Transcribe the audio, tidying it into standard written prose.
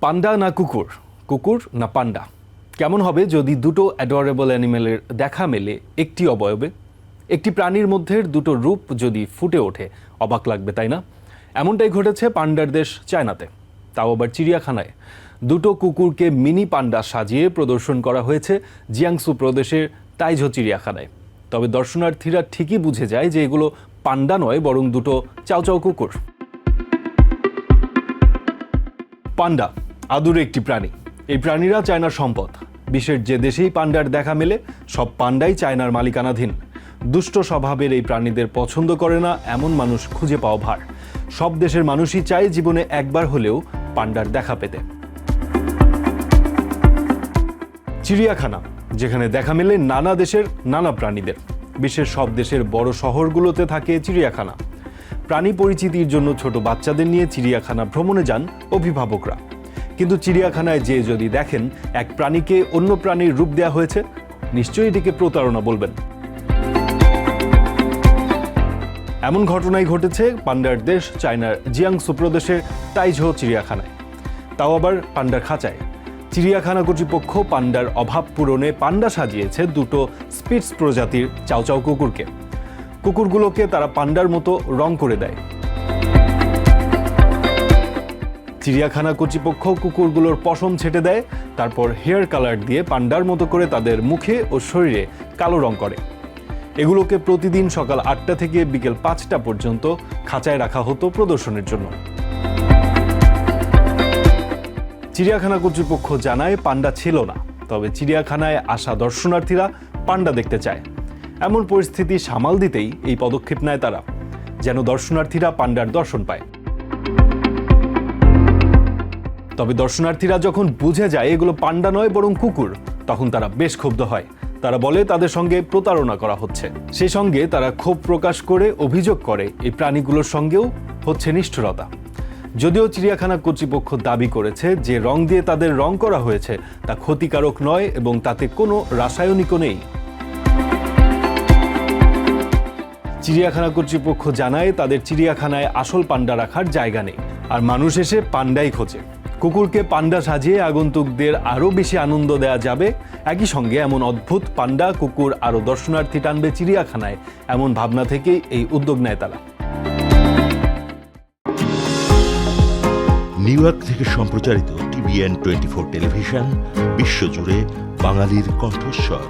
পান্ডা না কুকুর, কুকুর না পান্ডা? কেমন হবে যদি দুটো অ্যাডোরেবল অ্যানিমেলের দেখা মেলে একটি অবয়বে? একটি প্রাণীর মধ্যে দুটো রূপ যদি ফুটে ওঠে, অবাক লাগবে তাই না? এমনটাই ঘটেছে পান্ডার দেশ চায়নাতে, তাও আবার চিড়িয়াখানায়। দুটো কুকুরকে মিনি পান্ডা সাজিয়ে প্রদর্শন করা হয়েছে জিয়াংসু প্রদেশের তাইঝো চিড়িয়াখানায়। তবে দর্শনার্থীরা ঠিকই বুঝে যায় যে এগুলো পান্ডা নয়, বরং দুটো চাউচাউ কুকুর। পান্ডা আদুরে একটি প্রাণী। এই প্রাণীরা চায়নার সম্পদ। বিশ্বের যে দেশেই পান্ডার দেখা মেলে, সব পান্ডাই চায়নার মালিকানাধীন। দুষ্ট স্বভাবের এই প্রাণীদের পছন্দ করে না এমন মানুষ খুঁজে পাওয়া ভার। সব দেশের মানুষই চায় জীবনে একবার হলেও পান্ডার দেখা পেতে। চিড়িয়াখানা, যেখানে দেখা মেলে নানা দেশের নানা প্রাণীদের। বিশ্বের সব দেশের বড় শহরগুলোতে থাকে চিড়িয়াখানা। প্রাণী পরিচিতির জন্য ছোট বাচ্চাদের নিয়ে চিড়িয়াখানা ভ্রমণে যান অভিভাবকরা। কিন্তু চিড়িয়াখানায় যে যদি দেখেন এক প্রাণীকে অন্য প্রাণীর রূপ দেওয়া হয়েছে, নিশ্চয়ই এটিকে প্রতারণা বলবেন। এমন ঘটনাই ঘটেছে পান্ডার দেশ চায়নার জিয়াংসু প্রদেশের তাইঝো চিড়িয়াখানায়, তাও আবার পান্ডার খাঁচায়। চিড়িয়াখানা কর্তৃপক্ষ পান্ডার অভাব পূরণে পান্ডা সাজিয়েছে দুটো স্পিটস প্রজাতির চাউচাউ কুকুরকে। কুকুরগুলোকে তারা পান্ডার মতো রং করে দেয়। চিড়িয়াখানা কর্তৃপক্ষ কুকুরগুলোর পশম ছেটে দেয়, তারপর হেয়ার কালার দিয়ে পান্ডার মতো করে তাদের মুখে ও শরীরে কালো রং করে। এগুলোকে প্রতিদিন সকাল 8টা থেকে বিকেল 5টা পর্যন্ত খাঁচায় রাখা হতো প্রদর্শনের জন্য। চিড়িয়াখানা কর্তৃপক্ষ জানায় পান্ডা ছিল না, তবে চিড়িয়াখানায় আসা দর্শনার্থীরা পান্ডা দেখতে চায়। এমন পরিস্থিতি সামাল দিতেই এই পদক্ষেপ নেয় তারা, যেন দর্শনার্থীরা পান্ডার দর্শন পায়। তবে দর্শনার্থীরা যখন বুঝে যায় এগুলো পান্ডা নয় বরং কুকুর, তখন তারা বেশ ক্ষুব্ধ হয়। তারা বলে তাদের সঙ্গে প্রতারণা করা হচ্ছে। সেই সঙ্গে তারা ক্ষোভ প্রকাশ করে অভিযোগ করে এই প্রাণীগুলোর সঙ্গেও হচ্ছে নিষ্ঠুরতা। যদিও চিড়িয়াখানা কর্তৃপক্ষ দাবি করেছে যে রং দিয়ে তাদের রং করা হয়েছে তা ক্ষতিকারক নয় এবং তাতে কোনো রাসায়নিকও নেই। চিড়িয়াখানা কর্তৃপক্ষ জানায় তাদের চিড়িয়াখানায় আসল পান্ডা রাখার জায়গা নেই, আর মানুষ এসে পান্ডাই খোঁজে। কুকুরকে পান্ডা সাজিয়ে আগন্তুকদের আরও বেশি আনন্দ দেওয়া যাবে। একই সঙ্গে এমন অদ্ভুত পান্ডা কুকুর আরও দর্শনার্থী টানবে চিড়িয়াখানায়, এমন ভাবনা থেকেই এই উদ্যোগ নেয় তারা। নিউ ইয়র্ক থেকে সম্প্রচারিত TVN 24 টেলিভিশন বিশ্বজুড়ে বাঙালির কণ্ঠস্বর।